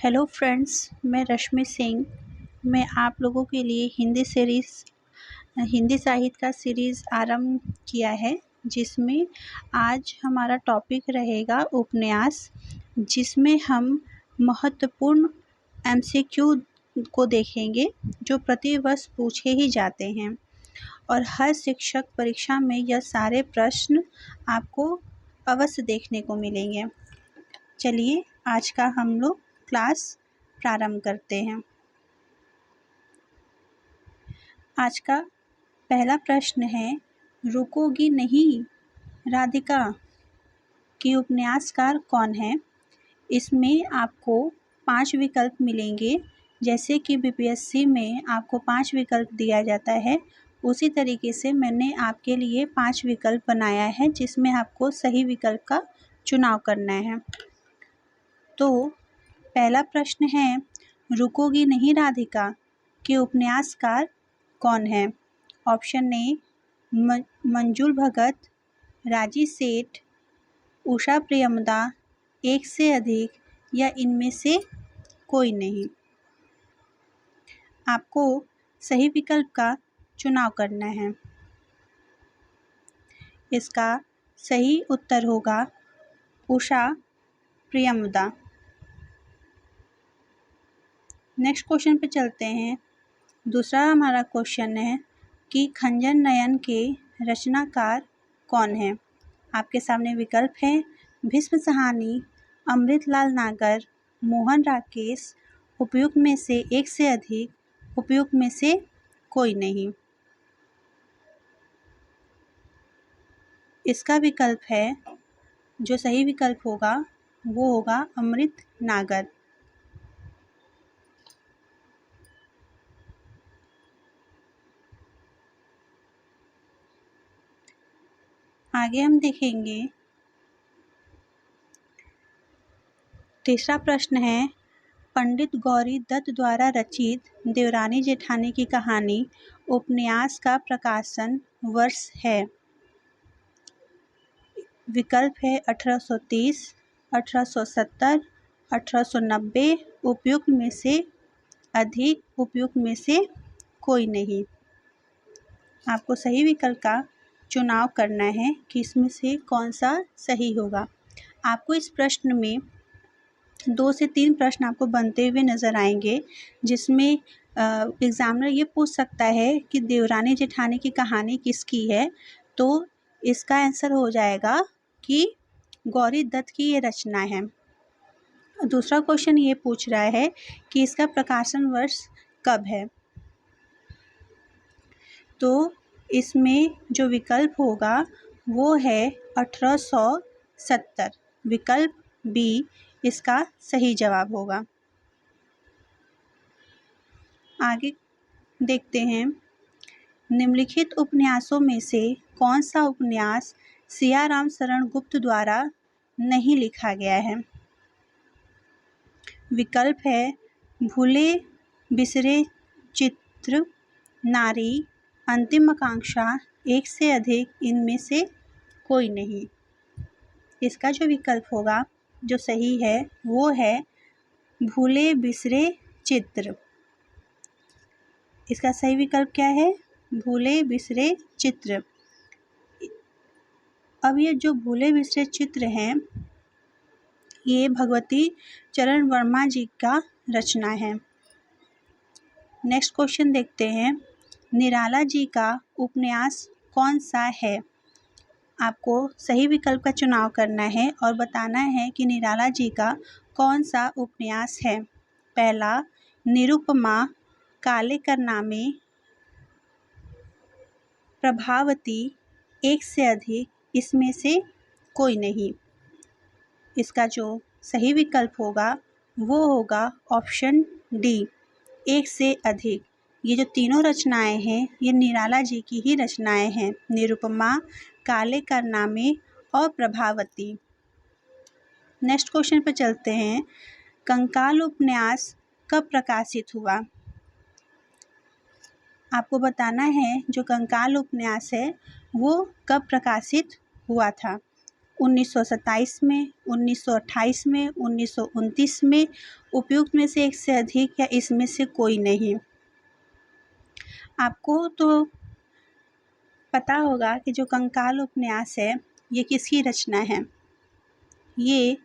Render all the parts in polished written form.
Hello friends, मैं रश्मि सिंह। मैं आप लोगों के लिए हिंदी साहित्य का सीरीज़ आरंभ किया है, जिसमें आज हमारा टॉपिक रहेगा उपन्यास, जिसमें हम महत्वपूर्ण एमसीक्यू को देखेंगे जो प्रतिवर्ष पूछे ही जाते हैं और हर शिक्षक परीक्षा में यह सारे प्रश्न आपको अवश्य देखने को मिलेंगे। चलिए आज का हम लोग क्लास प्रारंभ करते हैं। आज का पहला प्रश्न है, रुकोगी नहीं राधिका की उपन्यासकार कौन है? इसमें आपको 5 विकल्प मिलेंगे। जैसे कि बीपीएससी में आपको 5 विकल्प दिया जाता है, उसी तरीके से मैंने आपके लिए 5 विकल्प बनाया है, जिसमें आपको सही विकल्प का चुनाव करना है। तो पहला प्रश्न है, रुकोगी नहीं राधिका के उपन्यासकार कौन है? ऑप्शन ए मंजुल भगत, राजी सेठ, उषा प्रियमदा, एक से अधिक या इनमें से कोई नहीं। आपको सही विकल्प का चुनाव करना है। इसका सही उत्तर होगा उषा प्रियमदा। नेक्स्ट क्वेश्चन पे चलते हैं। दूसरा हमारा क्वेश्चन है कि खंजर नयन के रचनाकार कौन है? आपके सामने विकल्प हैं भीष्म सहानी, अमृतलाल नागर, मोहन राकेश, उपयुक्त में से एक से अधिक, उपयुक्त में से कोई नहीं। इसका विकल्प है, जो सही विकल्प होगा वो होगा अमृत नागर। आगे हम देखेंगे। तीसरा प्रश्न है, पंडित गौरी दत्त द्वारा रचित देवरानी जेठानी की कहानी उपन्यास का प्रकाशन वर्ष है। विकल्प है 1830, 1870, 1890, उपयुक्त में से अधिक, उपयुक्त में से कोई नहीं। आपको सही विकल्प का चुनाव करना है कि इसमें से कौन सा सही होगा। आपको इस प्रश्न में 2 से 3 प्रश्न आपको बनते हुए नज़र आएंगे, जिसमें एग्ज़ामिनर ये पूछ सकता है कि देवरानी जेठानी की कहानी किसकी है, तो इसका आंसर हो जाएगा कि गौरी दत्त की ये रचना है। दूसरा क्वेश्चन ये पूछ रहा है कि इसका प्रकाशन वर्ष कब है, तो इसमें जो विकल्प होगा वो है 1870। विकल्प बी इसका सही जवाब होगा। आगे देखते हैं। निम्नलिखित उपन्यासों में से कौन सा उपन्यास सियाराम शरण गुप्त द्वारा नहीं लिखा गया है? विकल्प है भूले बिसरे चित्र, नारी, अंतिम आकांक्षा, एक से अधिक, इनमें से कोई नहीं। इसका जो विकल्प होगा जो सही है वो है भूले बिसरे चित्र। इसका सही विकल्प क्या है? भूले बिसरे चित्र। अब ये जो भूले बिसरे चित्र हैं, ये भगवती चरण वर्मा जी का रचना है। नेक्स्ट क्वेश्चन देखते हैं। निराला जी का उपन्यास कौन सा है? आपको सही विकल्प का चुनाव करना है और बताना है कि निराला जी का कौन सा उपन्यास है। पहला निरुपमा, काले कारनामे, प्रभावती, एक से अधिक, इसमें से कोई नहीं। इसका जो सही विकल्प होगा वो होगा ऑप्शन डी, एक से अधिक। ये जो तीनों रचनाएं हैं ये निराला जी की ही रचनाएं हैं, निरुपमा, काले कारनामे और प्रभावती। नेक्स्ट क्वेश्चन पर चलते हैं। कंकाल उपन्यास कब प्रकाशित हुआ? आपको बताना है जो कंकाल उपन्यास है वो कब प्रकाशित हुआ था। 1927 में, 1928 में, 1929 में, उपयुक्त में से एक से अधिक या इसमें से कोई नहीं। आपको तो पता होगा कि जो कंकाल उपन्यास है ये किसकी रचना है। ये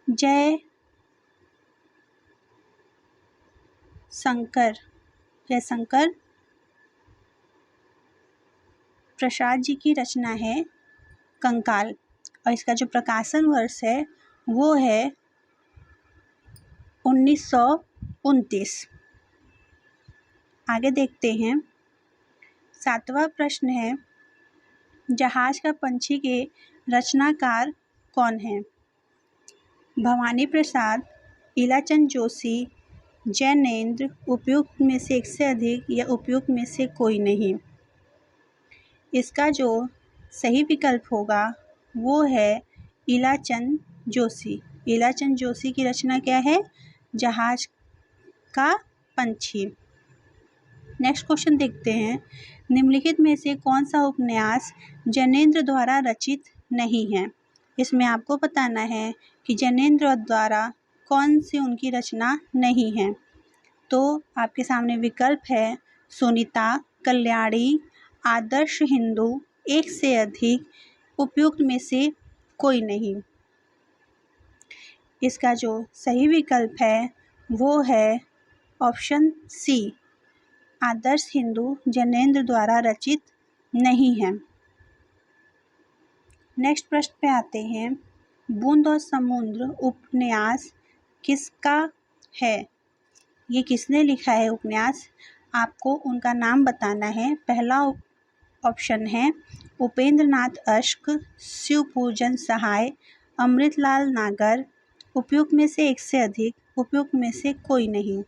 जयशंकर प्रसाद जी की रचना है कंकाल, और इसका जो प्रकाशन वर्ष है वो है 1929। आगे देखते हैं। 7वां प्रश्न है, जहाज का पंछी के रचनाकार कौन है। भवानी प्रसाद, इलाचंद जोशी, जैनेन्द्र, उपयुक्त में से एक से अधिक या उपयुक्त में से कोई नहीं। इसका जो सही विकल्प होगा वो है इलाचंद जोशी। इलाचंद जोशी की रचना क्या है, जहाज का पंछी। नेक्स्ट क्वेश्चन देखते हैं। निम्नलिखित में से कौन सा उपन्यास जैनेन्द्र द्वारा रचित नहीं है। इसमें आपको बताना है कि जैनेन्द्र द्वारा कौन सी उनकी रचना नहीं है। तो आपके सामने विकल्प है सुनीता, कल्याणी, आदर्श हिंदू, एक से अधिक, उपयुक्त में से कोई नहीं। इसका जो सही विकल्प है वो है ऑप्शन सी, आदर्श हिंदू जैनेन्द्र द्वारा रचित नहीं है। नेक्स्ट प्रश्न पे आते हैं। बूंद और समुद्र उपन्यास किसका है। ये किसने लिखा है उपन्यास, आपको उनका नाम बताना है। पहला ऑप्शन है उपेंद्र नाथ अश्क, शिवपूजन सहाय, अमृतलाल नागर, उपयुक्त में से एक से अधिक, उपयुक्त में से कोई नहीं।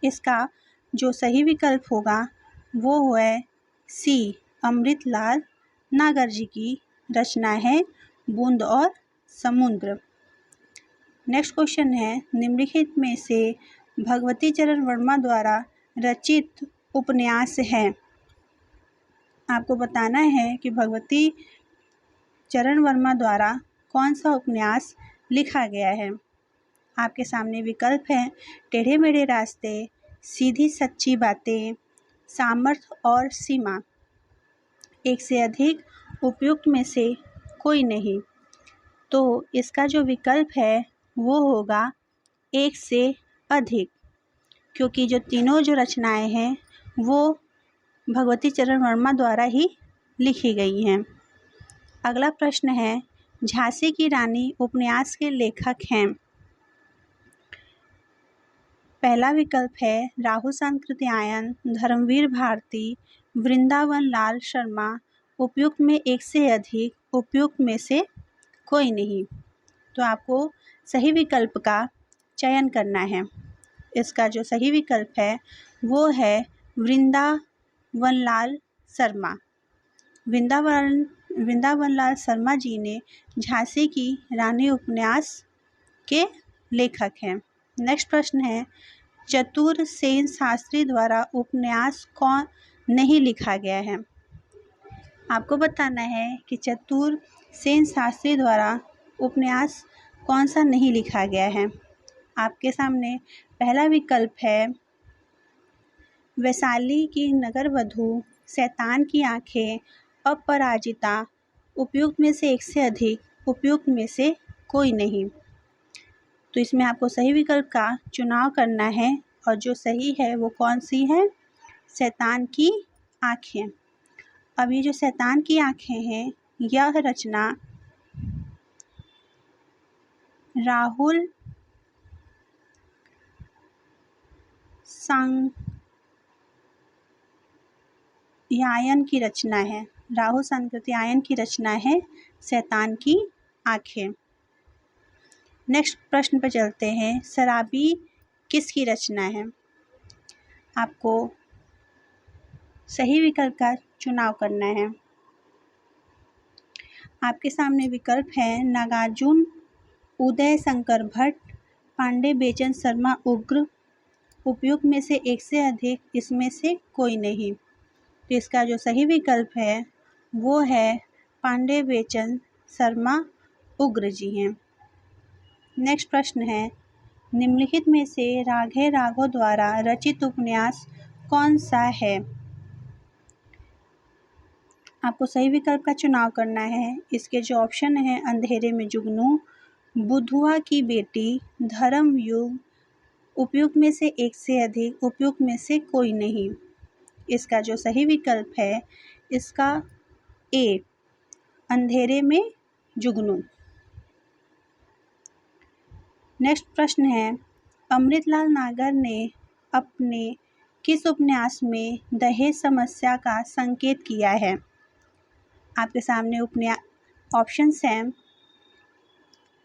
इसका जो सही विकल्प होगा वो है सी, अमृतलाल नागर जी की रचना है बूंद और समुद्र। नेक्स्ट क्वेश्चन है, निम्नलिखित में से भगवती चरण वर्मा द्वारा रचित उपन्यास है। आपको बताना है कि भगवती चरण वर्मा द्वारा कौन सा उपन्यास लिखा गया है। आपके सामने विकल्प हैं टेढ़े मेढ़े रास्ते, सीधी सच्ची बातें, सामर्थ्य और सीमा, एक से अधिक, उपयुक्त में से कोई नहीं। तो इसका जो विकल्प है वो होगा एक से अधिक, क्योंकि जो तीनों जो रचनाएं हैं वो भगवती चरण वर्मा द्वारा ही लिखी गई हैं। अगला प्रश्न है, झांसी की रानी उपन्यास के लेखक हैं। पहला विकल्प है राहु सांकृत्यायन, धर्मवीर भारती, वृंदावन लाल शर्मा, उपयुक्त में एक से अधिक, उपयुक्त में से कोई नहीं। तो आपको सही विकल्प का चयन करना है। इसका जो सही विकल्प है वो है वृंदावन लाल शर्मा। वृंदावन लाल शर्मा जी ने झांसी की रानी उपन्यास के लेखक हैं। नेक्स्ट प्रश्न है, चतुर सेन शास्त्री द्वारा उपन्यास कौन नहीं लिखा गया है। आपको बताना है कि चतुर सेन शास्त्री द्वारा उपन्यास कौन सा नहीं लिखा गया है। आपके सामने पहला विकल्प है वैशाली की नगरवधू, शैतान की आंखें, अपराजिता, उपयुक्त में से एक से अधिक, उपयुक्त में से कोई नहीं। तो इसमें आपको सही विकल्प का चुनाव करना है, और जो सही है वो कौन सी है, शैतान की आंखें। अब ये जो शैतान की आंखें हैं यह रचना राहुल सांकृत्यायन की रचना है। राहुल सांकृत्यायन की रचना है शैतान की आंखें। नेक्स्ट प्रश्न पर चलते हैं, शराबी किसकी रचना है। आपको सही विकल्प का चुनाव करना है। आपके सामने विकल्प है नागार्जुन, उदय शंकर भट्ट, पांडे बेचन शर्मा उग्र, उपयुक्त में से एक से अधिक, इसमें से कोई नहीं। तो इसका जो सही विकल्प है वो है पांडे बेचन शर्मा उग्र जी हैं। नेक्स्ट प्रश्न है, निम्नलिखित में से राघव राघव द्वारा रचित उपन्यास कौन सा है? आपको सही विकल्प का चुनाव करना है। इसके जो ऑप्शन है, अंधेरे में जुगनू, बुधुआ की बेटी, धर्मयुग, उपयुक्त में से एक से अधिक, उपयुक्त में से कोई नहीं। इसका जो सही विकल्प है, इसका ए, अंधेरे में जुगनू। नेक्स्ट प्रश्न है, अमृतलाल नागर ने अपने किस उपन्यास में दहेज समस्या का संकेत किया है? आपके सामने ऑप्शंस हैं,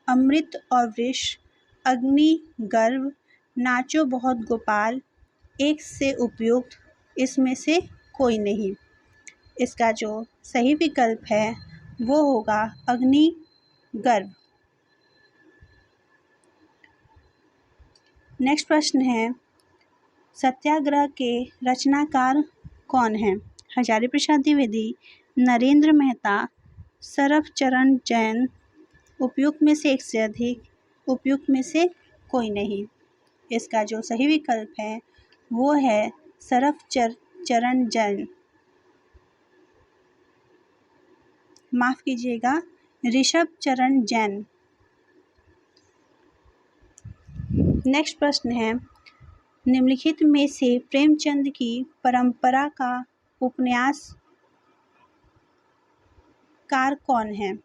अमृत और वृष, अग्नि गर्भ, नाचो बहुत गोपाल, एक से उपयुक्त, इसमें से कोई नहीं। इसका जो सही विकल्प है वो होगा अग्नि गर्भ। नेक्स्ट प्रश्न है, सत्याग्रह के रचनाकार कौन हैं? हजारी प्रसाद द्विवेदी, नरेंद्र मेहता, सरफचरण जैन, उपयुक्त में से एक से अधिक, उपयुक्त में से कोई नहीं। इसका जो सही विकल्प है वो है सरफचरण जैन, माफ कीजिएगा, ऋषभचरण जैन। नेक्स्ट प्रश्न है, निम्नलिखित में से प्रेमचंद की परंपरा का उपन्यासकार कौन है?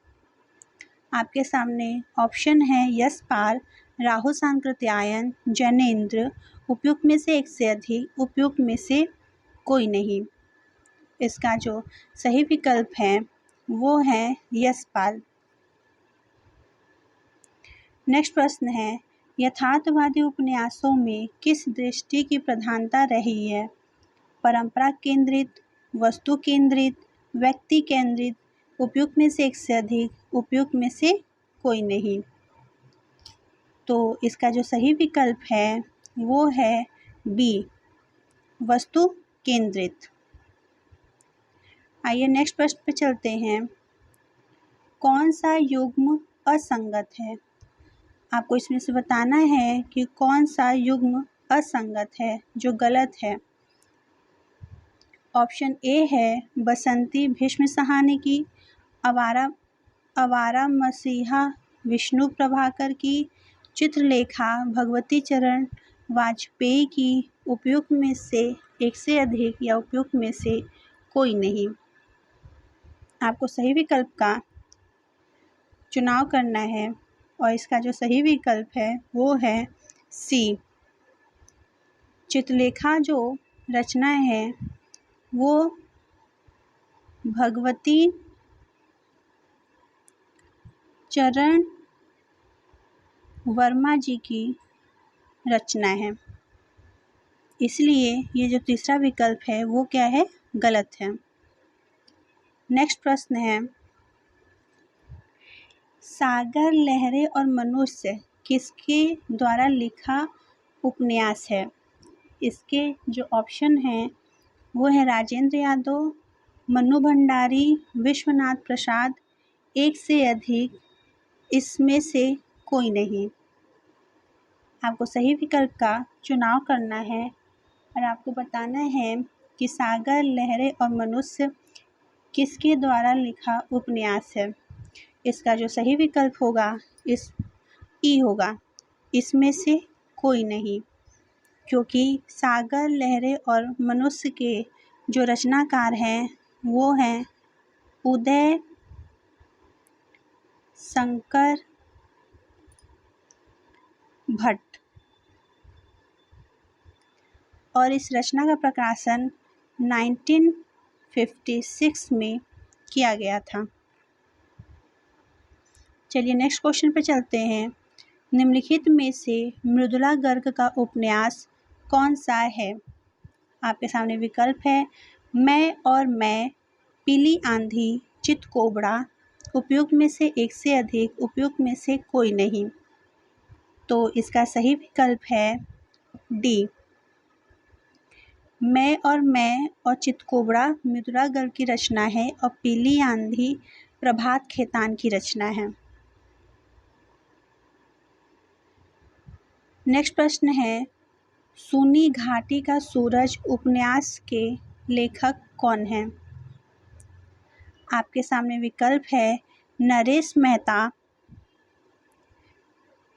आपके सामने ऑप्शन है, यशपाल, राहु सांकृत्यायन, जैनेन्द्र, उपयुक्त में से एक से अधिक, उपयुक्त में से कोई नहीं। इसका जो सही विकल्प है वो है यशपाल। नेक्स्ट प्रश्न है, यथार्थवादी उपन्यासों में किस दृष्टि की प्रधानता रही है? परंपरा केंद्रित, वस्तु केंद्रित, व्यक्ति केंद्रित, उपयुक्त में से एक से अधिक, उपयुक्त में से कोई नहीं। तो इसका जो सही विकल्प है वो है बी, वस्तु केंद्रित। आइए नेक्स्ट प्रश्न पे चलते हैं, कौन सा युग्म असंगत है? आपको इसमें से बताना है कि कौन सा युग्म असंगत है, जो गलत है। ऑप्शन ए है, बसंती भीष्म सहानी की, आवारा मसीहा विष्णु प्रभाकर की, चित्रलेखा भगवती चरण वाजपेयी की, उपयुक्त में से एक से अधिक या उपयुक्त में से कोई नहीं। आपको सही विकल्प का चुनाव करना है और इसका जो सही विकल्प है वो है सी, चित्रलेखा जो रचना है वो भगवती चरण वर्मा जी की रचना है, इसलिए ये जो तीसरा विकल्प है वो क्या है, गलत है। नेक्स्ट प्रश्न है, सागर लहरें और मनुष्य किसके द्वारा लिखा उपन्यास है? इसके जो ऑप्शन हैं वो है राजेंद्र यादव, मनु भंडारी, विश्वनाथ प्रसाद, एक से अधिक, इसमें से कोई नहीं। आपको सही विकल्प का चुनाव करना है और आपको बताना है कि सागर लहरें और मनुष्य किसके द्वारा लिखा उपन्यास है। इसका जो सही विकल्प होगा ई होगा, इसमें से कोई नहीं, क्योंकि सागर लहरें और मनुष्य के जो रचनाकार हैं वो हैं उदय शंकर भट्ट, और इस रचना का प्रकाशन 1956 में किया गया था। चलिए नेक्स्ट क्वेश्चन पे चलते हैं, निम्नलिखित में से मृदुला गर्ग का उपन्यास कौन सा है? आपके सामने विकल्प है, मैं और मैं, पीली आंधी, चितकोबरा, उपयुक्त में से एक से अधिक, उपयुक्त में से कोई नहीं। तो इसका सही विकल्प है डी, मैं और चितकोबरा मृदुला गर्ग की रचना है और पीली आंधी प्रभात खेतान की रचना है। नेक्स्ट प्रश्न है, सूनी घाटी का सूरज उपन्यास के लेखक कौन हैं? आपके सामने विकल्प है नरेश मेहता,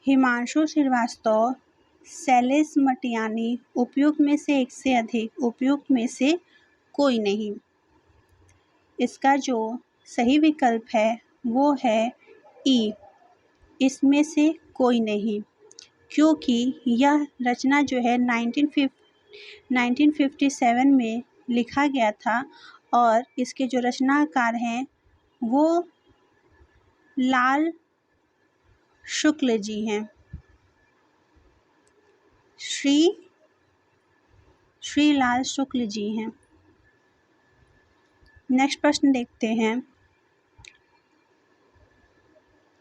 हिमांशु श्रीवास्तव, शैलेश मटियानी, उपयुक्त में से एक से अधिक, उपयुक्त में से कोई नहीं। इसका जो सही विकल्प है वो है ई, इसमें से कोई नहीं, क्योंकि यह रचना जो है 1957 में लिखा गया था और इसके जो रचनाकार हैं वो लाल शुक्ल जी हैं। श्री लाल शुक्ल जी हैं। नेक्स्ट प्रश्न देखते हैं,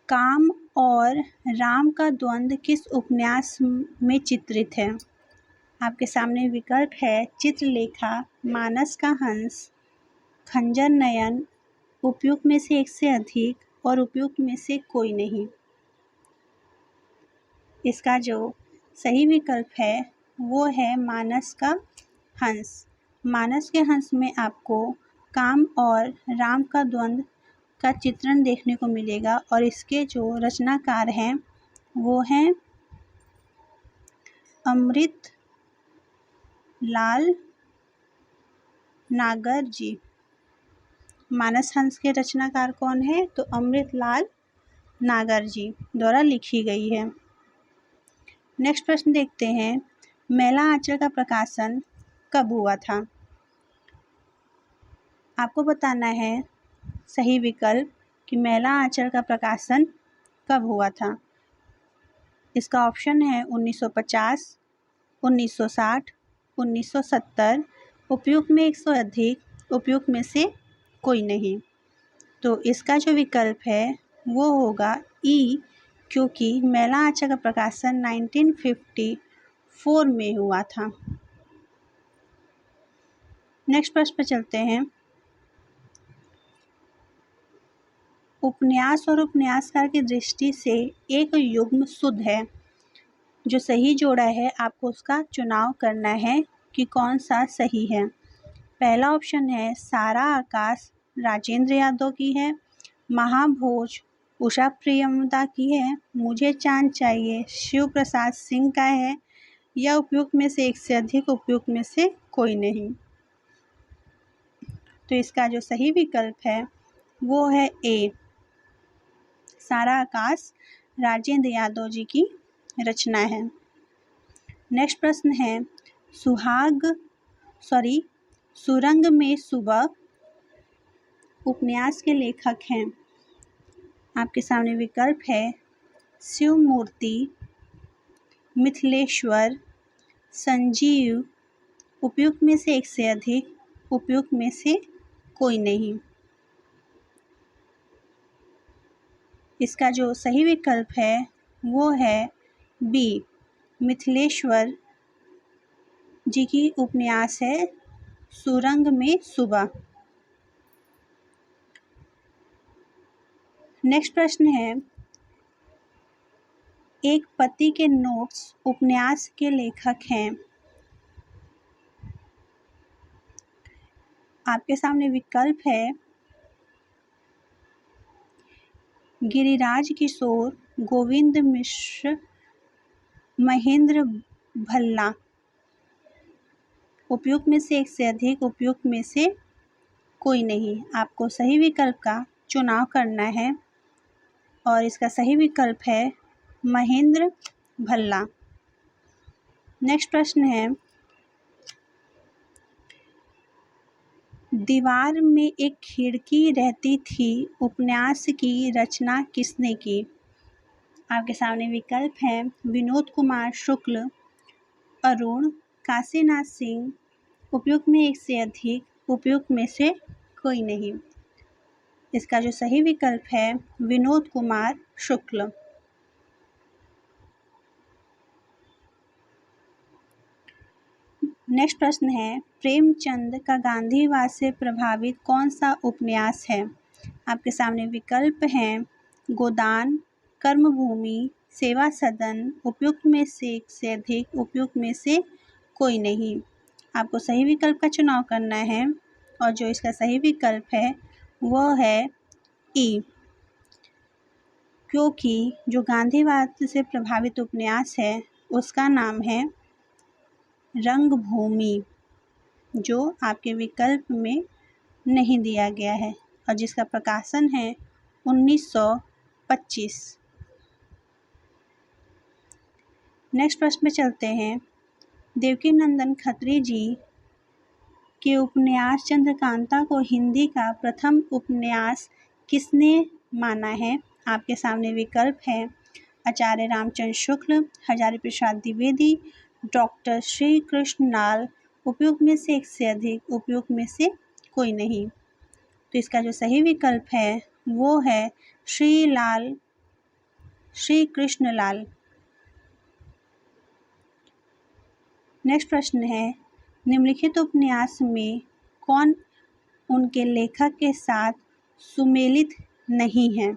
काम और राम का द्वंद्व किस उपन्यास में चित्रित है? आपके सामने विकल्प है चित्रलेखा, मानस का हंस, खंजर नयन, उपयुक्त में से एक से अधिक और उपयुक्त में से कोई नहीं। इसका जो सही विकल्प है वो है मानस का हंस। मानस के हंस में आपको काम और राम का द्वंद्व का चित्रण देखने को मिलेगा और इसके जो रचनाकार हैं वो हैं अमृत लाल नागर जी। मानस हंस के रचनाकार कौन है? तो अमृत लाल नागर जी द्वारा लिखी गई है। नेक्स्ट प्रश्न देखते हैं, मैला आंचल का प्रकाशन कब हुआ था? आपको बताना है सही विकल्प कि मैला आंचल का प्रकाशन कब हुआ था। इसका ऑप्शन है 1950, 1960, 1970, उपयुक्त में एक से अधिक, उपयुक्त में से कोई नहीं। तो इसका जो विकल्प है वो होगा ई, क्योंकि मैला आंचल का प्रकाशन 1954 में हुआ था। नेक्स्ट प्रश्न पर चलते हैं, उपन्यास और उपन्यासकार की दृष्टि से एक युग्म शुद्ध है। जो सही जोड़ा है आपको उसका चुनाव करना है कि कौन सा सही है। पहला ऑप्शन है सारा आकाश राजेंद्र यादव की है, महाभोज उषा प्रियमदा की है, मुझे चांद चाहिए शिव प्रसाद सिंह का है, या उपयुक्त में से एक से अधिक, उपयुक्त में से कोई नहीं। तो इसका जो सही विकल्प है वो है ए, सारा आकाश राजेंद्र यादव जी की रचना है। नेक्स्ट प्रश्न है, सुरंग में सुबह उपन्यास के लेखक हैं। आपके सामने विकल्प है शिव मूर्ति, मिथिलेश्वर, संजीव, उपयुक्त में से एक से अधिक, उपयुक्त में से कोई नहीं। इसका जो सही विकल्प है वो है बी, मिथिलेश्वर जी की उपन्यास है सुरंग में सुबह। नेक्स्ट प्रश्न है, एक पति के नोट्स उपन्यास के लेखक हैं। आपके सामने विकल्प है गिरिराज किशोर, गोविंद मिश्र, महेंद्र भल्ला, उपयुक्त में से एक से अधिक, उपयुक्त में से कोई नहीं। आपको सही विकल्प का चुनाव करना है और इसका सही विकल्प है महेंद्र भल्ला। नेक्स्ट प्रश्न है, दीवार में एक खिड़की रहती थी उपन्यास की रचना किसने की? आपके सामने विकल्प हैं विनोद कुमार शुक्ल, अरुण, काशीनाथ सिंह, उपयुक्त में एक से अधिक, उपयुक्त में से कोई नहीं। इसका जो सही विकल्प है विनोद कुमार शुक्ल। नेक्स्ट प्रश्न है, प्रेमचंद का गांधीवाद से प्रभावित कौन सा उपन्यास है? आपके सामने विकल्प हैं गोदान, कर्मभूमि, सेवा सदन, उपयुक्त में से एक से अधिक, उपयुक्त में से कोई नहीं। आपको सही विकल्प का चुनाव करना है और जो इसका सही विकल्प है वह है ई, क्योंकि जो गांधीवाद से प्रभावित उपन्यास है उसका नाम है रंगभूमि, जो आपके विकल्प में नहीं दिया गया है और जिसका प्रकाशन है 1925। नेक्स्ट प्रश्न में चलते हैं। देवकीनंदन खत्री जी के उपन्यास चंद्रकांता को हिंदी का प्रथम उपन्यास किसने माना है? आपके सामने विकल्प है आचार्य रामचंद्र शुक्ल, हजारी प्रसाद द्विवेदी, डॉक्टर श्री कृष्ण लाल, उपयुक्त में से एक से अधिक, उपयुक्त में से कोई नहीं। तो इसका जो सही विकल्प है वो है श्री कृष्ण लाल। नेक्स्ट प्रश्न है निम्नलिखित उपन्यास में कौन उनके लेखक के साथ सुमेलित नहीं है?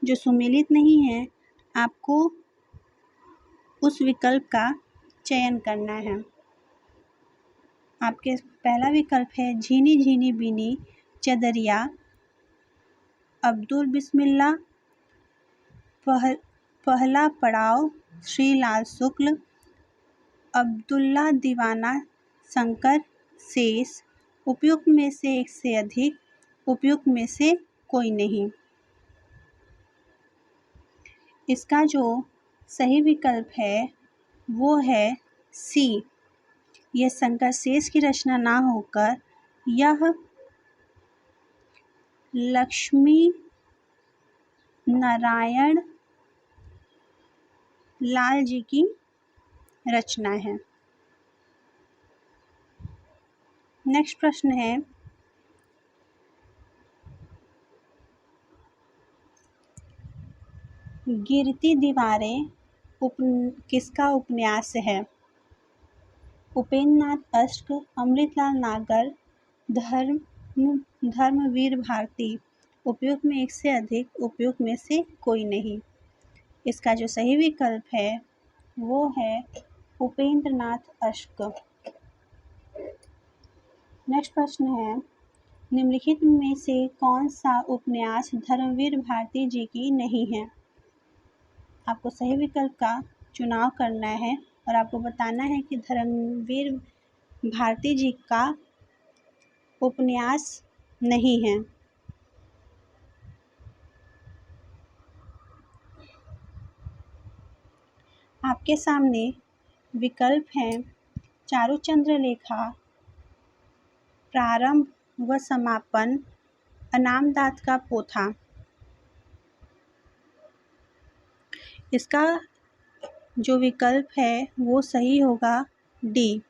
जो सुमेलित नहीं है आपको उस विकल्प का चयन करना है। आपके पहला विकल्प है झीनी झीनी बीनी चदरिया, अब्दुल बिस्मिल्ला, पहला पड़ाव श्री लाल शुक्ल, अब्दुल्ला दीवाना शंकर शेष, उपयुक्त में से एक से अधिक, उपयुक्त में से कोई नहीं। इसका जो सही विकल्प है वो है सी, यह शंकर शेष की रचना ना होकर यह लक्ष्मी नारायण लाल जी की रचना है। नेक्स्ट प्रश्न है गिरती दीवारें किसका उपन्यास है? उपेंद्र नाथ अश्क, अमृतलाल नागर, धर्मवीर भारती, उपयुक्त में एक से अधिक, उपयुक्त में से कोई नहीं। इसका जो सही विकल्प है वो है उपेंद्र नाथ अश्क। नेक्स्ट प्रश्न है निम्नलिखित में से कौन सा उपन्यास धर्मवीर भारती जी की नहीं है? आपको सही विकल्प का चुनाव करना है और आपको बताना है कि धर्मवीर भारती जी का उपन्यास नहीं है। आपके सामने विकल्प हैं चारुचंद्र लेखा, प्रारंभ व समापन, अनामदात का पोथा। इसका जो विकल्प है वो सही होगा डी,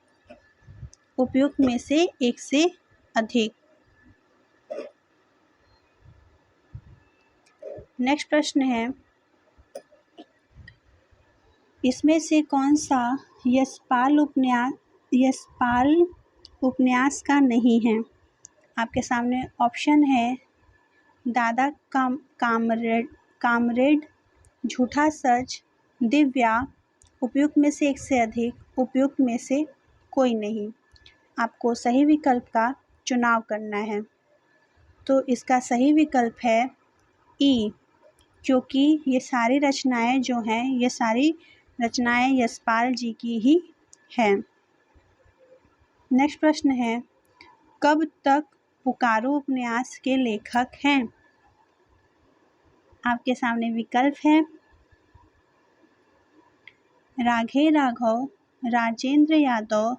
उपयुक्त में से एक से अधिक। नेक्स्ट प्रश्न है इसमें से कौन सा यशपाल उपन्यास का नहीं है? आपके सामने ऑप्शन है दादा कामरेड, झूठा सच, दिव्या, उपयुक्त में से एक से अधिक, उपयुक्त में से कोई नहीं। आपको सही विकल्प का चुनाव करना है। तो इसका सही विकल्प है ई, क्योंकि ये सारी रचनाएं जो हैं ये सारी रचनाएं यशपाल जी की ही हैं। नेक्स्ट प्रश्न है कब तक पुकारो उपन्यास के लेखक हैं? आपके सामने विकल्प है राघे राघव, राजेंद्र यादव,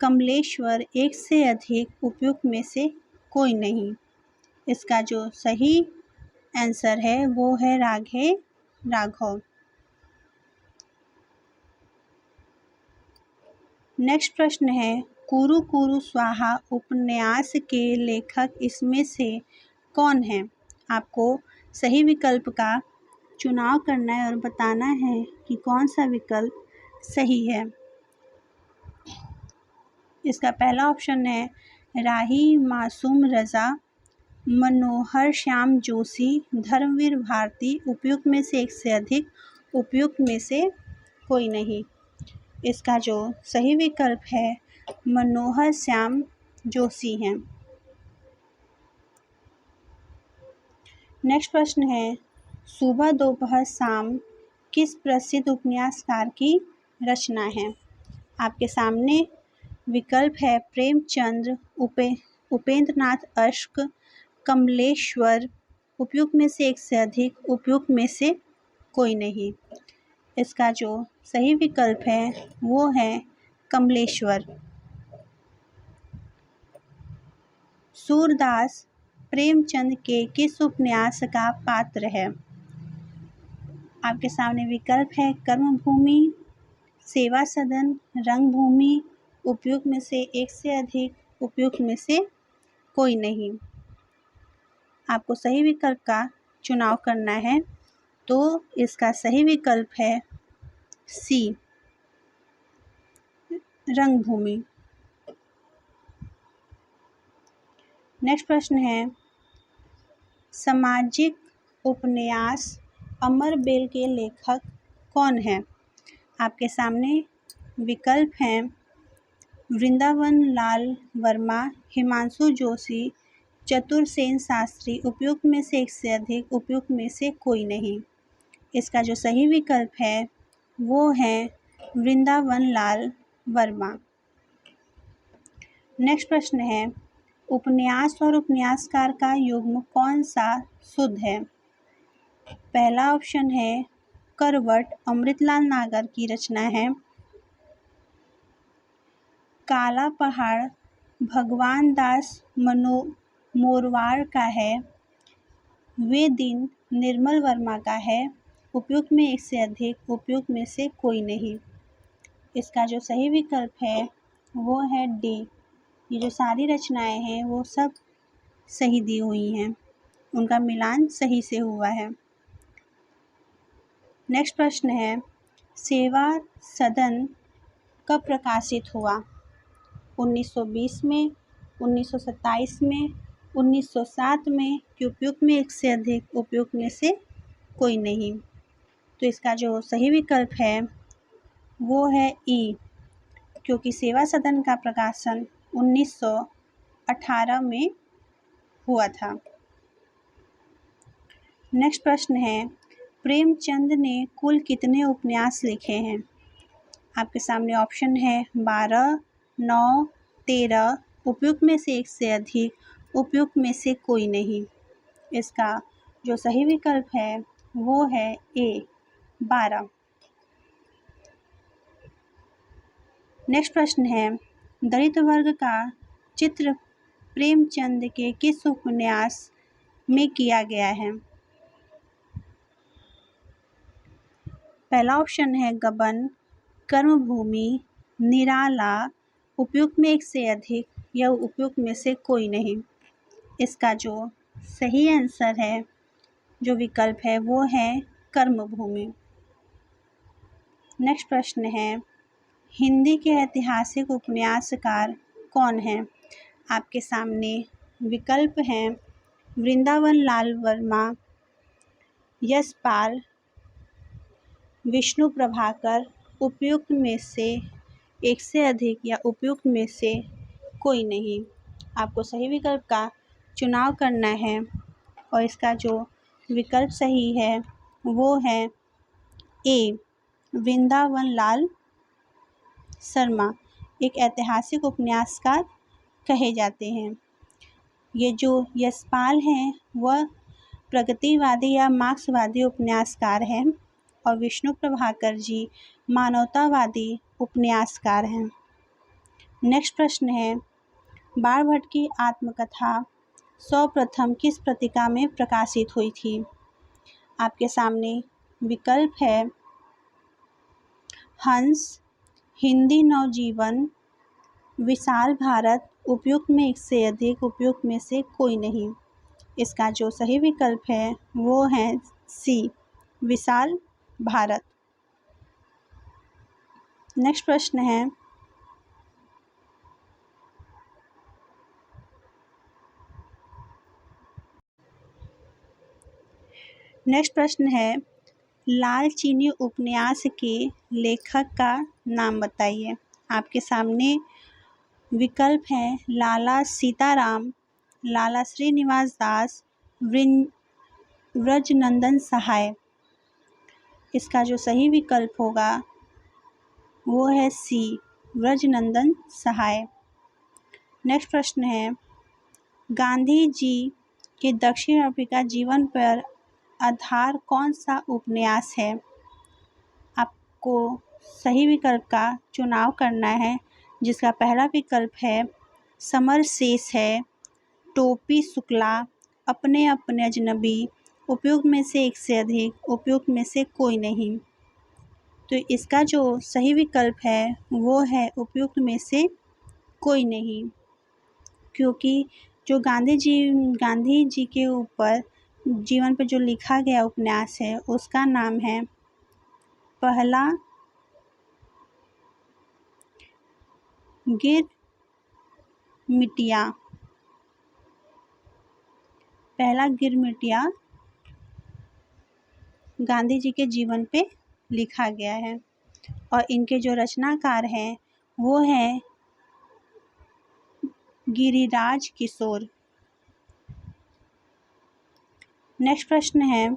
कमलेश्वर, एक से अधिक, उपयुक्त में से कोई नहीं। इसका जो सही आंसर है वो है राघे राघव। नेक्स्ट प्रश्न है कुरु कुरु स्वाहा उपन्यास के लेखक इसमें से कौन है? आपको सही विकल्प का चुनाव करना है और बताना है कि कौन सा विकल्प सही है। इसका पहला ऑप्शन है राही मासूम रज़ा, मनोहर श्याम जोशी, धर्मवीर भारती। उपयुक्त में से एक से अधिक, उपयुक्त में से कोई नहीं। इसका जो सही विकल्प है मनोहर श्याम जोशी हैं। नेक्स्ट प्रश्न है, सुबह दोपहर शाम किस प्रसिद्ध उपन्यासकार की रचना है? आपके सामने विकल्प है प्रेमचंद्र, उपेंद्रनाथ अश्क, कमलेश्वर। उपयुक्त में से एक से अधिक, उपयुक्त में से कोई नहीं। इसका जो सही विकल्प है वो है कमलेश्वर। सूरदास प्रेमचंद के किस उपन्यास का पात्र है? आपके सामने विकल्प है कर्मभूमि, सेवा सदन, रंगभूमि। उपयुक्त में से एक से अधिक, उपयुक्त में से कोई नहीं। आपको सही विकल्प का चुनाव करना है, तो इसका सही विकल्प है सी, रंगभूमि। नेक्स्ट प्रश्न है, सामाजिक उपन्यास अमर बेल के लेखक कौन है? आपके सामने विकल्प हैं वृंदावन लाल वर्मा, हिमांशु जोशी, चतुरसेन शास्त्री। उपयुक्त में से एक से अधिक, उपयुक्त में से कोई नहीं। इसका जो सही विकल्प है वो है वृंदावन लाल वर्मा। नेक्स्ट प्रश्न है, उपन्यास और उपन्यासकार का युग्म कौन सा शुद्ध है? पहला ऑप्शन है करवट, अमृतलाल नागर की रचना है। काला पहाड़ भगवान दास मोरवार का है। वे दिन निर्मल वर्मा का है। उपयुक्त में एक से अधिक, उपयुक्त में से कोई नहीं। इसका जो सही विकल्प है वो है डी। ये जो सारी रचनाएं हैं वो सब सही दी हुई हैं, उनका मिलान सही से हुआ है। नेक्स्ट प्रश्न है, सेवा सदन कब प्रकाशित हुआ? 1920 में, 1927 में, 1907 में कि उपयुक्त में एक से अधिक, उपयुक्त में से कोई नहीं। तो इसका जो सही विकल्प है वो है ई, क्योंकि सेवा सदन का प्रकाशन 1918 में हुआ था। नेक्स्ट प्रश्न है, प्रेमचंद ने कुल कितने उपन्यास लिखे हैं? आपके सामने ऑप्शन है 12, 9, 13। उपयुक्त में से एक से अधिक, उपयुक्त में से कोई नहीं। इसका जो सही विकल्प है वो है ए, 12। नेक्स्ट प्रश्न है, दलित वर्ग का चित्र प्रेमचंद के किस उपन्यास में किया गया है? पहला ऑप्शन है गबन, कर्मभूमि, निराला। उपयुक्त में एक से अधिक या उपयुक्त में से कोई नहीं। इसका जो सही आंसर है, जो विकल्प है वो है कर्मभूमि। नेक्स्ट प्रश्न है, हिंदी के ऐतिहासिक उपन्यासकार कौन हैं? आपके सामने विकल्प हैं वृंदावन लाल वर्मा, यशपाल, विष्णु प्रभाकर। उपयुक्त में से एक से अधिक या उपयुक्त में से कोई नहीं। आपको सही विकल्प का चुनाव करना है और इसका जो विकल्प सही है वो है ए, वृंदावन लाल शर्मा एक ऐतिहासिक उपन्यासकार कहे जाते हैं। ये जो यशपाल हैं वह प्रगतिवादी या मार्क्सवादी उपन्यासकार हैं और विष्णु प्रभाकर जी मानवतावादी उपन्यासकार हैं। नेक्स्ट प्रश्न है, बाणभट्ट की आत्मकथा सर्वप्रथम किस पत्रिका में प्रकाशित हुई थी? आपके सामने विकल्प है हंस, हिंदी नवजीवन, विशाल भारत। उपयुक्त में एक से अधिक, उपयुक्त में से कोई नहीं। इसका जो सही विकल्प है वो है सी, विशाल भारत। नेक्स्ट प्रश्न है, नेक्स्ट प्रश्न है, लाल चीनी उपन्यास के लेखक का नाम बताइए। आपके सामने विकल्प हैं लाला सीताराम, लाला श्रीनिवास दास, ब्रजनंदन सहाय। इसका जो सही विकल्प होगा वो है सी, ब्रजनंदन सहाय। नेक्स्ट प्रश्न है, गांधी जी के दक्षिण अफ्रीका जीवन पर आधार कौन सा उपन्यास है? आपको सही विकल्प का चुनाव करना है, जिसका पहला विकल्प है समर शेष है, टोपी शुक्ला, अपने अपने अजनबी, उपयुक्त में से एक से अधिक, उपयुक्त में से कोई नहीं। तो इसका जो सही विकल्प है वो है उपयुक्त में से कोई नहीं, क्योंकि जो गांधी जी के ऊपर जीवन पर जो लिखा गया उपन्यास है उसका नाम है पहला गिरमिटिया। पहला गिरमिटिया गांधी जी के जीवन पे लिखा गया है और इनके जो रचनाकार हैं वो हैं गिरिराज किशोर। नेक्स्ट प्रश्न है,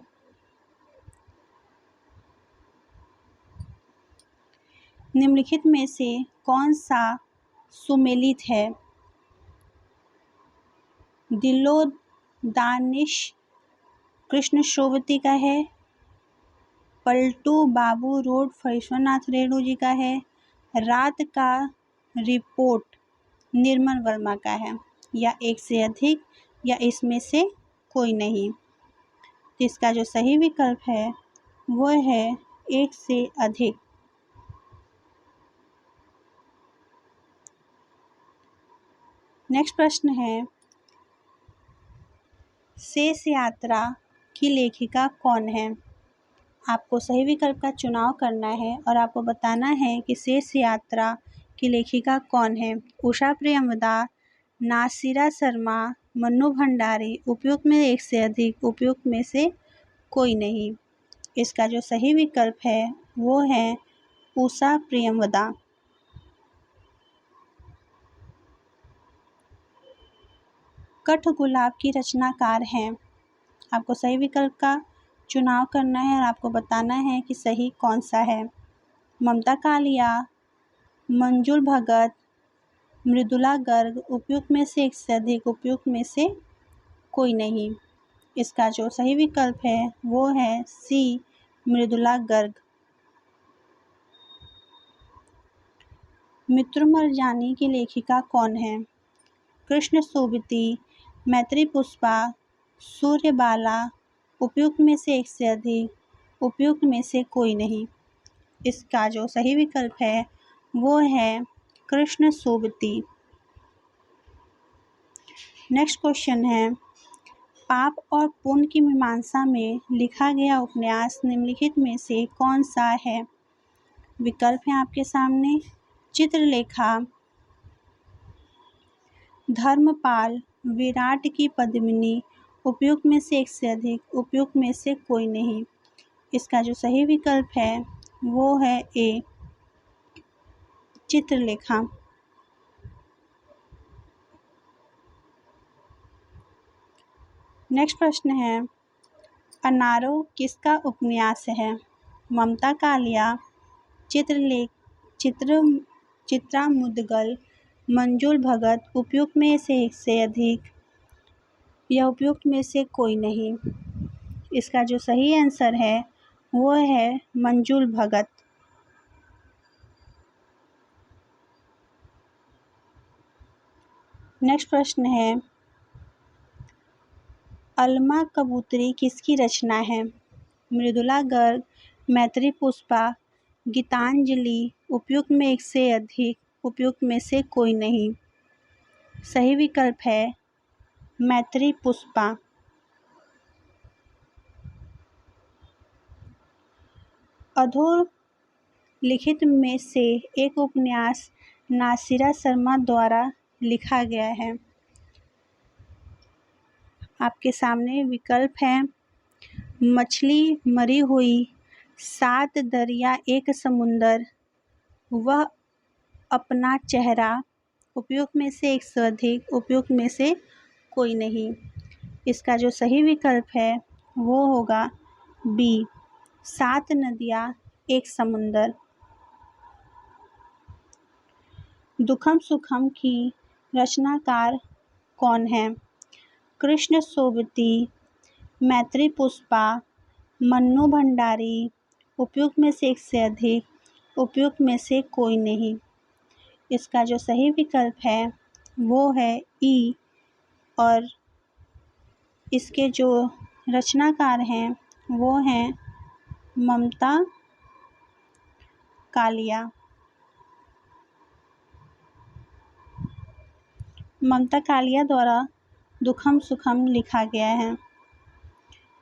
निम्नलिखित में से कौन सा सुमेलित है? दिलो दानिश कृष्ण सोबती का है, पलटू बाबू रोड फरीश्वरनाथ रेणु जी का है, रात का रिपोर्ट निर्मल वर्मा का है, या एक से अधिक, या इसमें से कोई नहीं। तो इसका जो सही विकल्प है वो है एक से अधिक। नेक्स्ट प्रश्न है, शेष यात्रा की लेखिका कौन है? आपको सही विकल्प का चुनाव करना है और आपको बताना है कि शेष यात्रा की लेखिका कौन है। उषा प्रियंवदा, नासिरा शर्मा, मन्नू भंडारी, उपयुक्त में एक से अधिक, उपयुक्त में से कोई नहीं। इसका जो सही विकल्प है वो है उषा प्रियंवदा। कठगुलाब की रचनाकार हैं। आपको सही विकल्प का चुनाव करना है और आपको बताना है कि सही कौन सा है। ममता कालिया, मंजुल भगत, मृदुला गर्ग, उपयुक्त में से एक से अधिक, उपयुक्त में से कोई नहीं। इसका जो सही विकल्प है वो है सी, मृदुला गर्ग। मित्रमर्जानी की लेखिका कौन है? कृष्ण सोबती, मैत्री पुष्पा, सूर्यबाला, उपयुक्त में से एक से अधिक, उपयुक्त में से कोई नहीं। इसका जो सही विकल्प है वो है कृष्ण सोबती। नेक्स्ट क्वेश्चन है, पाप और पुण्य की मीमांसा में लिखा गया उपन्यास निम्नलिखित में से कौन सा है? विकल्प है आपके सामने, चित्रलेखा, धर्मपाल, विराट की पद्मिनी, उपयुक्त में से एक से अधिक, उपयुक्त में से कोई नहीं। इसका जो सही विकल्प है वो है ए, चित्रलेखा। नेक्स्ट प्रश्न है, अनारो किसका उपन्यास है? ममता कालिया, चित्रा मुदगल, मंजुल भगत, उपयुक्त में से एक से अधिक, या उपयुक्त में से कोई नहीं। इसका जो सही आंसर है वो है मंजुल भगत। नेक्स्ट प्रश्न है, अलमा कबूतरी किसकी रचना है? मृदुला गर्ग, मैत्री पुष्पा, गीतांजलि, उपयुक्त में एक से अधिक, उपयुक्त में से कोई नहीं। सही विकल्प है मैत्री पुष्पा। अधोलिखित में से एक उपन्यास नासिरा शर्मा द्वारा लिखा गया है। आपके सामने विकल्प हैं मछली मरी हुई, 7 दरिया एक समुंदर, वह अपना चेहरा, उपयुक्त में से एक से अधिक, उपयुक्त में से कोई नहीं। इसका जो सही विकल्प है वो होगा बी, 7 नदियाँ एक समुंदर। दुखम सुखम की रचनाकार कौन है? कृष्ण सोबती, मैत्री पुष्पा, मन्नू भंडारी, उपयुक्त में से एक से अधिक, उपयुक्त में से कोई नहीं। इसका जो सही विकल्प है वो है ई, और इसके जो रचनाकार हैं वो हैं ममता कालिया। ममता कालिया द्वारा दुखम सुखम लिखा गया है।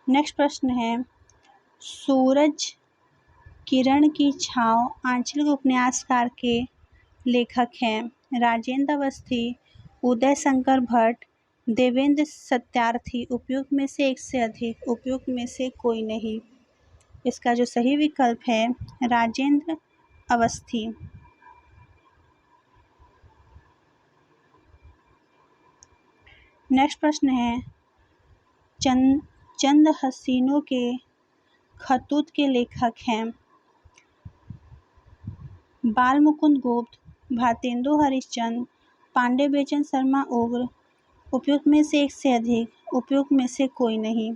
नेक्स्ट प्रश्न है, सूरज किरण की छाँव आंचलिक उपन्यासकार के लेखक हैं राजेंद्र अवस्थी, उदय शंकर भट्ट, देवेंद्र सत्यार्थी, उपयुक्त में से एक से अधिक, उपयुक्त में से कोई नहीं। इसका जो सही विकल्प है राजेंद्र अवस्थी। नेक्स्ट प्रश्न है, चंद हसीनों के खतूत के लेखक हैं बाल मुकुंद गुप्त, भारतेंदु हरिश्चंद्र, पांडे बेचन शर्मा उग्र, उपयुक्त में से एक से अधिक, उपयुक्त में से कोई नहीं।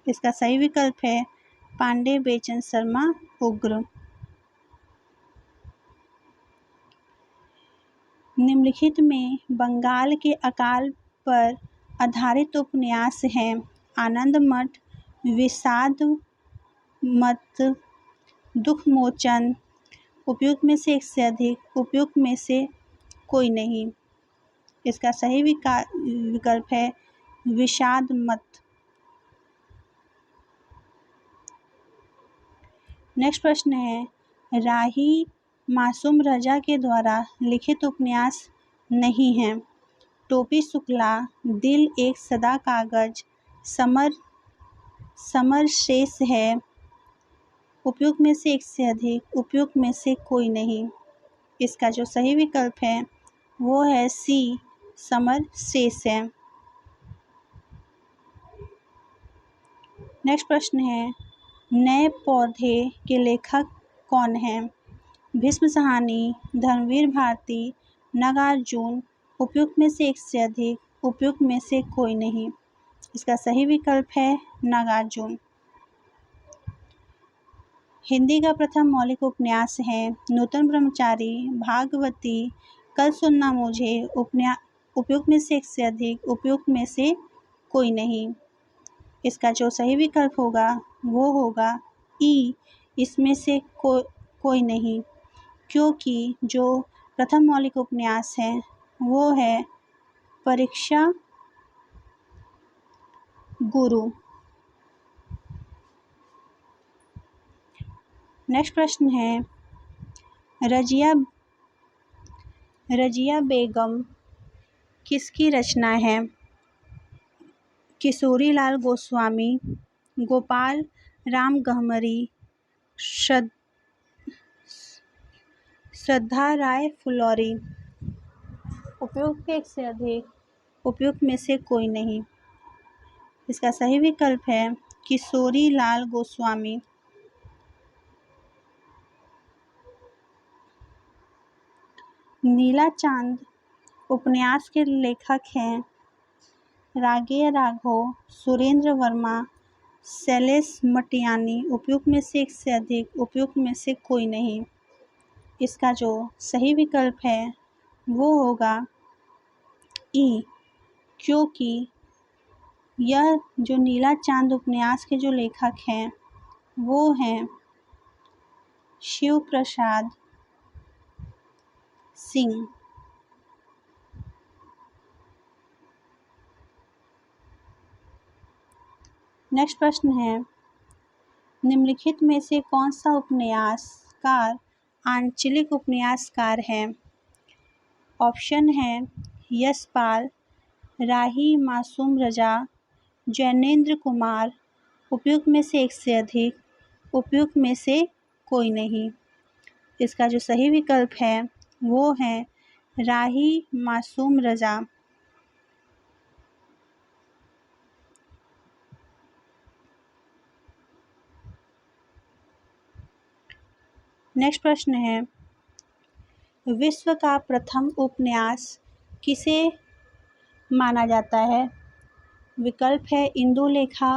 इसका सही विकल्प है पांडे बेचन शर्मा उग्र। निम्नलिखित में बंगाल के अकाल पर आधारित उपन्यास हैं आनंद मठ, विषाद मत, दुख मोचन, उपयुक्त में से एक से अधिक, उपयुक्त में से कोई नहीं। इसका सही विकल्प है विषाद मत। नेक्स्ट प्रश्न है, राही मासूम रजा के द्वारा लिखित उपन्यास नहीं है टोपी शुक्ला, दिल एक सदा कागज, समर शेष है, उपयुक्त में से एक से अधिक, उपयुक्त में से कोई नहीं। इसका जो सही विकल्प है वो है सी, समर शेष है। नेक्स्ट प्रश्न है, नए पौधे के लेखक कौन हैं? भीष्म साहनी, धर्मवीर भारती, नागार्जुन, उपयुक्त में से एक से अधिक, उपयुक्त में से कोई नहीं। इसका सही विकल्प है नागार्जुन। हिंदी का प्रथम मौलिक उपन्यास है नूतन ब्रह्मचारी, भागवती, कल सुनना मुझे, उपयुक्त में से एक से अधिक, उपयुक्त में से कोई नहीं। इसका जो सही विकल्प होगा वो होगा ई, इसमें से कोई नहीं, क्योंकि जो प्रथम मौलिक उपन्यास है वो है परीक्षा गुरु। नेक्स्ट प्रश्न है, रजिया बेगम किसकी रचना है? किशोरी लाल गोस्वामी, गोपाल राम गहमरी, श्रद्धा राय फुलौरी, उपयुक्त एक से अधिक, उपयुक्त में से कोई नहीं। इसका सही विकल्प है किशोरी लाल गोस्वामी। नीला चांद उपन्यास के लेखक हैं रागेय राघव, सुरेंद्र वर्मा, शैलेश मटियानी, उपयुक्त में से एक से अधिक, उपयुक्त में से कोई नहीं। इसका जो सही विकल्प है वो होगा ई, क्योंकि यह जो नीला चांद उपन्यास के जो लेखक हैं वो हैं शिव प्रसाद सिंह। नेक्स्ट प्रश्न है, निम्नलिखित में से कौन सा उपन्यासकार आंचलिक उपन्यासकार है? ऑप्शन है यशपाल, राही मासूम रजा, जैनेंद्र कुमार, उपयुक्त में से एक से अधिक, उपयुक्त में से कोई नहीं। इसका जो सही विकल्प है वो है राही मासूम रज़ा। नेक्स्ट प्रश्न है, विश्व का प्रथम उपन्यास किसे माना जाता है? विकल्प है इंदुलेखा,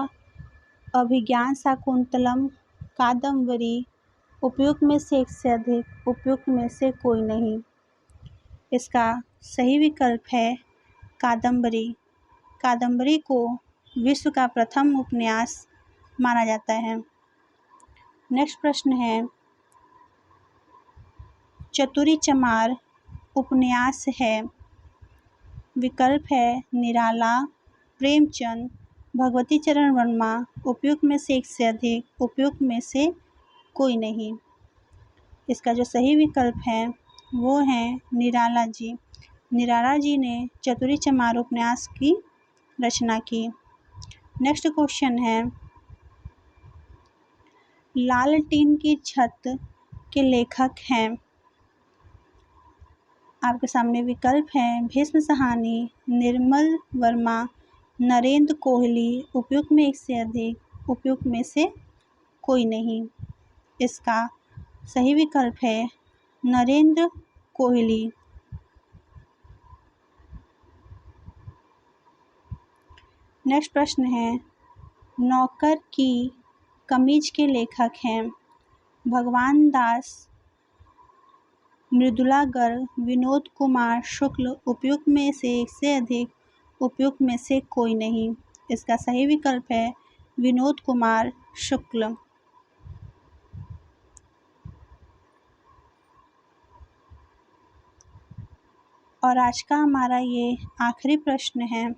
अभिज्ञान शाकुंतलम, कादम्बरी, उपयुक्त में से एक से अधिक, उपयुक्त में से कोई नहीं। इसका सही विकल्प है कादम्बरी। कादम्बरी को विश्व का प्रथम उपन्यास माना जाता है। नेक्स्ट प्रश्न है, चतुरी चमार उपन्यास है? विकल्प है निराला, प्रेमचंद, भगवती चरण वर्मा, उपयुक्त में से एक से अधिक, उपयुक्त में से कोई नहीं। इसका जो सही विकल्प है वो है निराला जी। निराला जी ने चतुरी चमार उपन्यास की रचना की। नेक्स्ट क्वेश्चन है, लाल टीन की छत के लेखक हैं? आपके सामने विकल्प हैं भीष्म साहनी, निर्मल वर्मा, नरेंद्र कोहली, उपयुक्त में एक से अधिक, उपयुक्त में से कोई नहीं। इसका सही विकल्प है नरेंद्र कोहली। नेक्स्ट प्रश्न है, नौकर की कमीज के लेखक हैं? भगवान दास, मृदुला गर्ग, विनोद कुमार शुक्ल, उपयुक्त में से एक से अधिक, उपयुक्त में से कोई नहीं। इसका सही विकल्प है विनोद कुमार शुक्ल। और आज का हमारा ये आखिरी प्रश्न है,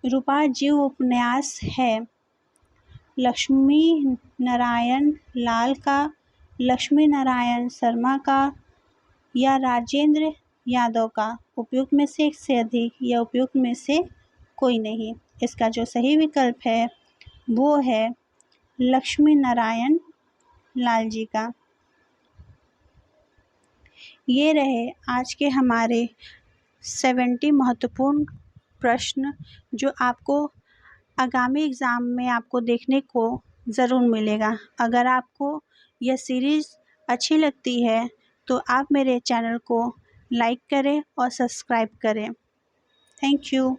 रूपा जीव उपन्यास है? लक्ष्मी नारायण लाल का, लक्ष्मी नारायण शर्मा का या राजेंद्र यादव का? उपयुक्त में से एक से अधिक या उपयुक्त में से कोई नहीं। इसका जो सही विकल्प है वो है लक्ष्मी नारायण लाल जी का। ये रहे आज के हमारे 70 महत्वपूर्ण प्रश्न जो आपको आगामी एग्ज़ाम में आपको देखने को ज़रूर मिलेगा। अगर आपको यह सीरीज़ अच्छी लगती है तो आप मेरे चैनल को लाइक करें और सब्सक्राइब करें। Thank you.